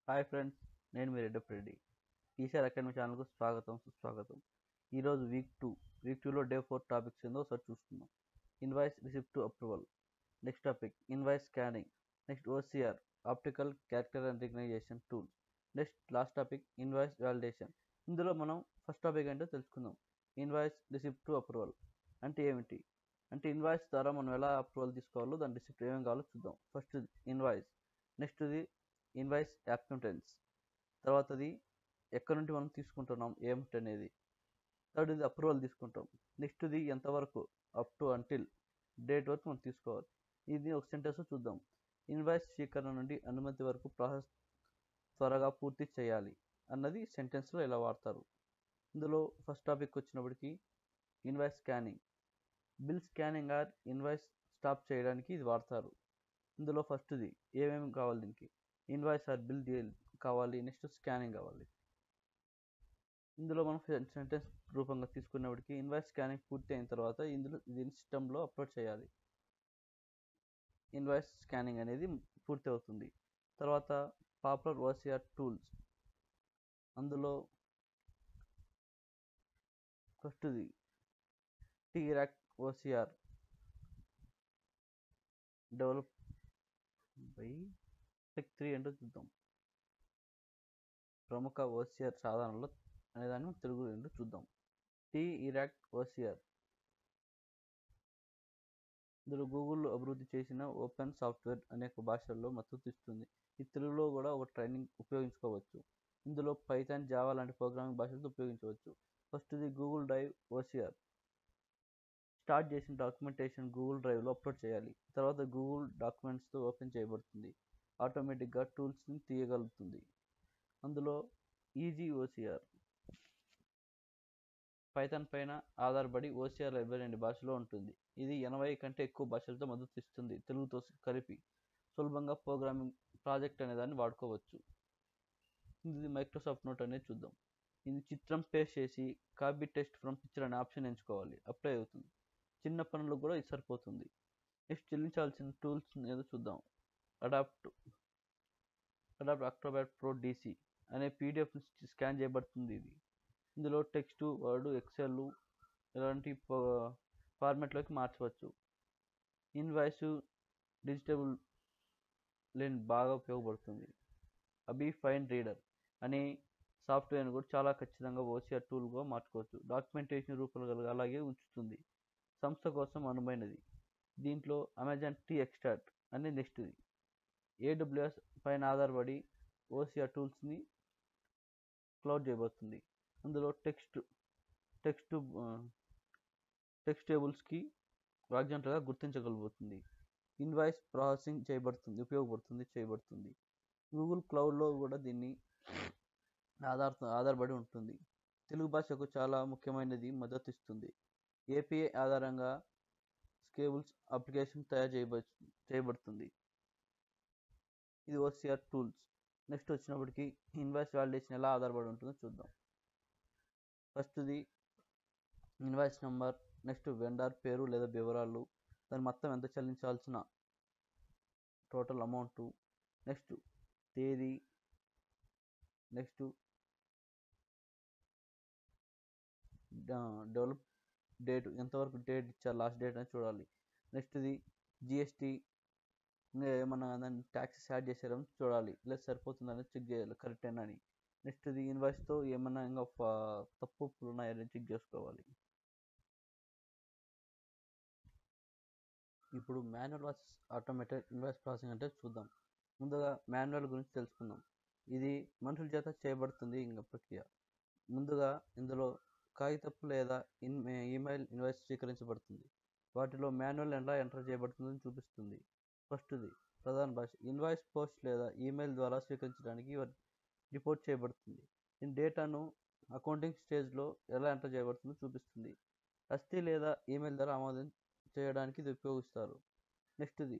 Hi friends, నేను మీ రెడ్డి. ఈసారి academy ఛానల్కు స్వాగతం సుస్వాగతం. ఈరోజు వీక్ టూలో డే 4 టాపిక్స్ ఏందో ఒకసారి చూసుకుందాం. Invoice receipt to approval. Next topic invoice scanning. Next OCR optical character and recognition tools. Next last topic invoice validation. ఇందులో మనం ఫస్ట్ టాపిక్ ఏంటో తెలుసుకుందాం. ఇన్వాయిస్ రిసిప్ట్ టు అప్రూవల్ అంటే ఏమిటి? అంటే ఇన్వాయిస్ ద్వారా మనం ఎలా అప్రూవల్ తీసుకోవాలో దాని రిసిప్ట్ ఏమేమి కావాలో చూద్దాం. ఫస్ట్ ఇన్వాయిస్, నెక్స్ట్ది ఇన్వాయిస్ యాక్సెప్టెన్స్, తర్వాతది ఎక్కడి నుండి మనం తీసుకుంటున్నాం ఏమిటి అనేది, థర్డ్ ఇది అప్రూవల్ తీసుకుంటాం, నెక్స్ట్ది ఎంతవరకు అప్ టు అంటిల్ డేట్ వరకు మనం తీసుకోవాలి. ఇది ఒక సెంటెన్స్ చూద్దాం. ఇన్వాయిస్ స్వీకరణ నుండి అనుమతి వరకు ప్రాసెస్ త్వరగా పూర్తి చేయాలి అన్నది సెంటెన్స్లో ఇలా వాడతారు. ఇందులో ఫస్ట్ టాపిక్ వచ్చినప్పటికీ invoice scanning. Bill scanning or invoice stop చేయడానికి ఇది వాడతారు. ఇందులో ఫస్ట్ది ఏమేమి కావాలి, దీనికి ఇన్వాయిస్ ఆర్ బిల్ కావాలి, నెక్స్ట్ స్కానింగ్ కావాలి. ఇందులో మనం సెంటెన్స్ రూపంగా తీసుకున్నప్పటికీ ఇన్వాయిస్ స్కానింగ్ పూర్తి అయిన తర్వాత దీని సిస్టంలో అప్లోడ్ చేయాలి. ఇన్వాయిస్ స్కానింగ్ అనేది పూర్తి అవుతుంది. తర్వాత పాపులర్ ఓసిఆర్ టూల్స్. అందులో ఫస్ట్ది టీరాక్ ఓసిఆర్ డెవలప్ బై టెక్ 3 ఏంటో చూద్దాం. ప్రముఖ ఓసిఆర్ సాధనాలు అనేదాన్ని తెలుగు ఏంటో చూద్దాం. టీరాక్ ఓసిఆర్ ఇందులో గూగుల్ అభివృద్ధి చేసిన ఓపెన్ సాఫ్ట్వేర్ అనేక భాషల్లో మద్దతు ఇస్తుంది. ఈ తెలుగులో కూడా ఒక ట్రైనింగ్ ఉపయోగించుకోవచ్చు. ఇందులో పైథాన్, జావా లాంటి ప్రోగ్రామింగ్ భాషలతో ఉపయోగించవచ్చు. ఫస్ట్ది గూగుల్ డ్రైవ్ ఓసిఆర్. స్టార్ట్ చేసిన డాక్యుమెంటేషన్ గూగుల్ డ్రైవ్లో అప్లోడ్ చేయాలి. తర్వాత గూగుల్ డాక్యుమెంట్స్తో ఓపెన్ చేయబడుతుంది. ఆటోమేటిక్గా టూల్స్ని తీయగలుగుతుంది. అందులో ఈజీ ఓసిఆర్ పైథాన్ పైన ఆధారపడి ఓసిఆర్ లైబ్రరీ అనే భాషలో ఉంటుంది. ఇది 80 కంటే ఎక్కువ భాషలతో మద్దతు ఇస్తుంది. తెలుగుతో కలిపి సులభంగా ప్రోగ్రామింగ్ ప్రాజెక్ట్ అనే దాన్ని వాడుకోవచ్చు. ఇది మైక్రోసాఫ్ట్ నోట్ అనేది చూద్దాం. ఇది చిత్రం పేస్ట్ చేసి కాపీ టెక్స్ట్ ఫ్రమ్ పిక్చర్ అనే ఆప్షన్ ఎంచుకోవాలి, అప్లై అవుతుంది. చిన్న పనులకు కూడా ఇది సరిపోతుంది. నెక్స్ట్ చెల్లించాల్సిన టూల్స్ ఏదో చూద్దాం. అడాప్ట్ అక్రోబాట్ ప్రో DC అనే పీడిఎఫ్ స్కాన్ చేయబడుతుంది. ఇందులో టెక్స్ట్, వర్డ్, ఎక్సెల్ ఇలాంటి ఫార్మాట్లోకి మార్చవచ్చు. ఇన్వాయిస్ డిజిటబుల్ లేని బాగా ఉపయోగపడుతుంది. అబీ ఫైన్ రీడర్ అనే సాఫ్ట్వేర్ను కూడా చాలా ఖచ్చితంగా ఓసిఆర్ టూల్గా మార్చుకోవచ్చు. డాక్యుమెంటేషన్ రూపంలో అలాగే ఉంచుతుంది. సంస్థ కోసం అనువైనది. దీంట్లో అమెజాన్ టీ ఎక్స్ట్రాక్ట్ అనే నెక్స్ట్ది AWS పైన ఆధారపడి ఓసిఆర్ టూల్స్ని క్లౌడ్ చేయబడుతుంది. అందులో టెక్స్ట్ టేబుల్స్కి వాగ్జంటగా గుర్తించగలుగుతుంది. ఇన్వాయిస్ ప్రాసెసింగ్ చేయబడుతుంది. గూగుల్ క్లౌడ్లో కూడా దీన్ని ఆధారపడి ఉంటుంది. తెలుగు భాషకు చాలా ముఖ్యమైనది మద్దతు ఇస్తుంది. API ఆధారంగా స్కేబుల్స్ అప్లికేషన్ తయారు చేయబడుతుంది. ఇది ఓసిఆర్ టూల్స్. నెక్స్ట్ వచ్చినప్పటికీ ఇన్వాయిస్ వాలిడేషన్ ఎలా ఆధారపడి ఉంటుందో చూద్దాం. ఫస్ట్ది ఇన్వాయిస్ నెంబర్, నెక్స్ట్ వెండర్ పేరు లేదా వివరాలు, దాని మొత్తం ఎంత చెల్లించాల్సిన టోటల్ అమౌంట్, నెక్స్ట్ తేదీ, నెక్స్ట్ డెవలప్ డేట్, ఎంతవరకు డేట్ ఇచ్చారు, లాస్ట్ డేట్ అని చూడాలి. నెక్స్ట్ది GST ఇంకా ఏమన్నా దాన్ని ట్యాక్సెస్ యాడ్ చేశారని చూడాలి, లేదా సరిపోతుందని చెక్ చేయాలి కరెక్టేనా అని. నెక్స్ట్ది ఇన్వాయిస్తో ఏమన్నా ఇంకా తప్పులు ఉన్నాయని చెక్ చేసుకోవాలి. ఇప్పుడు manual versus automated invoice processing అంటే చూద్దాం. ముందుగా మాన్యువల్ గురించి తెలుసుకుందాం. ఇది మనుషుల చేత చేయబడుతుంది ఇంకా ప్రక్రియ. ముందుగా ఇందులో కాగితపు లేదా ఈమెయిల్ ఇన్వాయిస్ స్వీకరించబడుతుంది. వాటిలో మాన్యువల్ ఎలా ఎంటర్ చేయబడుతుందని చూపిస్తుంది. ఫస్ట్ది ప్రధాన భాష. ఇన్వాయిస్ పోస్ట్ లేదా ఈమెయిల్ ద్వారా స్వీకరించడానికి రిపోర్ట్ చేయబడుతుంది. ఈ డేటాను అకౌంటింగ్ స్టేజ్లో ఎలా ఎంటర్ చేయబడుతుందో చూపిస్తుంది. అస్థి లేదా ఈమెయిల్ ద్వారా ఆమోదం చేయడానికి ఇది ఉపయోగిస్తారు. నెక్స్ట్ది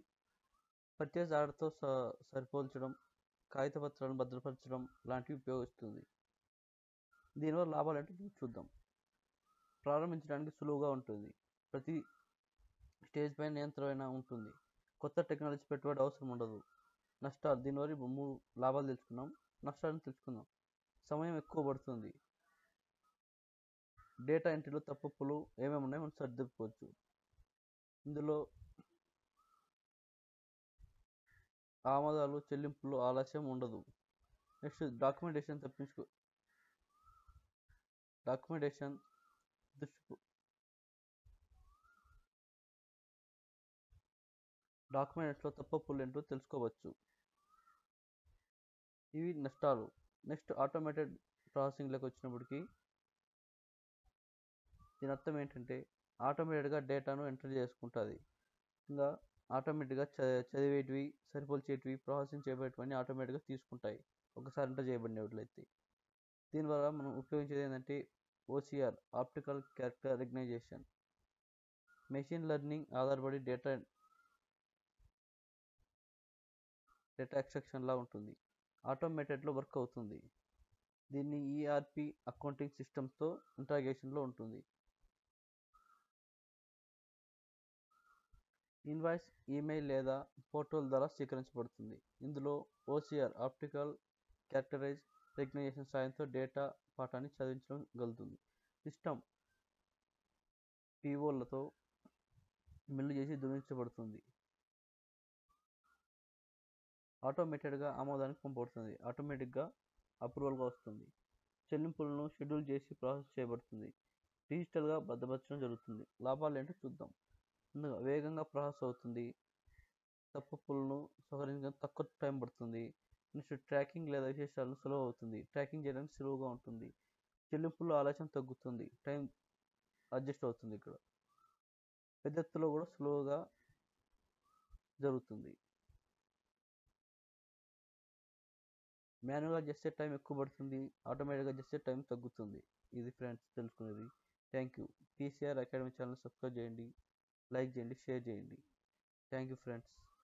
పర్చేజ్ ఆర్డర్తో సరిపోల్చడం, కాగిత పత్రాలను భద్రపరచడం లాంటివి ఉపయోగిస్తుంది. దీనివల్ల లాభాలు అంటే చూద్దాం. ప్రారంభించడానికి సులువుగా ఉంటుంది. ప్రతి స్టేజ్ పైన నియంత్రణ ఉంటుంది. కొత్త టెక్నాలజీ పెట్టుబడి అవసరం ఉండదు. నష్టాలు, దీనివల్ల 3 లాభాలు తెలుసుకున్నాం. నష్టాలను తెలుసుకుందాం. సమయం ఎక్కువ పడుతుంది. డేటా ఎంట్రీలో తప్పులు ఏమేమి ఉన్నాయో మనం సరిదిద్దుకోవచ్చు. ఇందులో ఆమదాలు, చెల్లింపులు ఆలస్యం ఉండదు. నెక్స్ట్ డాక్యుమెంటేషన్ డాక్యుమెంట్స్లో తప్పులు ఏంటో తెలుసుకోవచ్చు. ఇవి నష్టాలు. నెక్స్ట్ ఆటోమేటెడ్ ప్రాసెసింగ్లోకి వచ్చినప్పటికీ దీని అర్థం ఏంటంటే ఆటోమేటెడ్గా డేటాను ఎంటర్ చేసుకుంటుంది. ఇంకా ఆటోమేటిక్గా చదివేటివి, సరిపోల్చేటివి, ప్రాసెసింగ్ చేయబడేటివన్నీ ఆటోమేటిక్గా తీసుకుంటాయి ఒకసారి ఎంటర్ చేయబడినట్లయితే. దీనివల్ల మనం ఉపయోగించేది ఏంటంటే OCR, optical character recognition. Machine learning ఆధారపడి డేటా ఎక్స్ట్రాక్షన్లా ఉంటుంది. ఆటోమేటెడ్లో వర్క్ అవుతుంది. దీన్ని ఈఆర్పి, అకౌంటింగ్ సిస్టమ్స్తో ఇంటరాగేషన్లో ఉంటుంది. ఇన్వాయిస్ ఈమెయిల్ లేదా పోర్టల్ ద్వారా స్వీకరించబడుతుంది. ఇందులో ఓసిఆర్, ఆప్టికల్ క్యారెక్టర్ రికగ్నిషన్ సాయంతో డేటా పాఠాన్ని చదివించగలుగుతుంది. సిస్టమ్ పిఓలతో మిల్లు చేసి ధృవీకరించబడుతుంది. ఆటోమేటెడ్గా ఆమోదానికి పంపబడుతుంది. ఆటోమేటిక్గా అప్రూవల్గా వస్తుంది. చెల్లింపులను షెడ్యూల్ చేసి ప్రాసెస్ చేయబడుతుంది. డిజిటల్గా భద్రపరచడం జరుగుతుంది. లాభాలు ఏంటో చూద్దాం. ముందుగా వేగంగా ప్రాసెస్ అవుతుంది. తప్పులను సవరించడం తక్కువ టైం పడుతుంది. నెక్స్ట్ ట్రాకింగ్ లేదా విశేషాలను సులువు అవుతుంది. ట్రాకింగ్ చేయడానికి సులువుగా ఉంటుంది. చెల్లింపుల్లో ఆలస్యం తగ్గుతుంది. టైం అడ్జస్ట్ అవుతుంది. ఇక్కడ పెద్ద ఎత్తులో కూడా సులువుగా జరుగుతుంది. మాన్యువల్గా చేస్తే టైం ఎక్కువ పడుతుంది. ఆటోమేటిక్గా చేస్తే టైం తగ్గుతుంది. ఇది ఫ్రెండ్స్ తెలుసుకునేది. Thank you. TCR academy channel subscribe చేయండి, లైక్ చేయండి, షేర్ చేయండి. Thank you friends.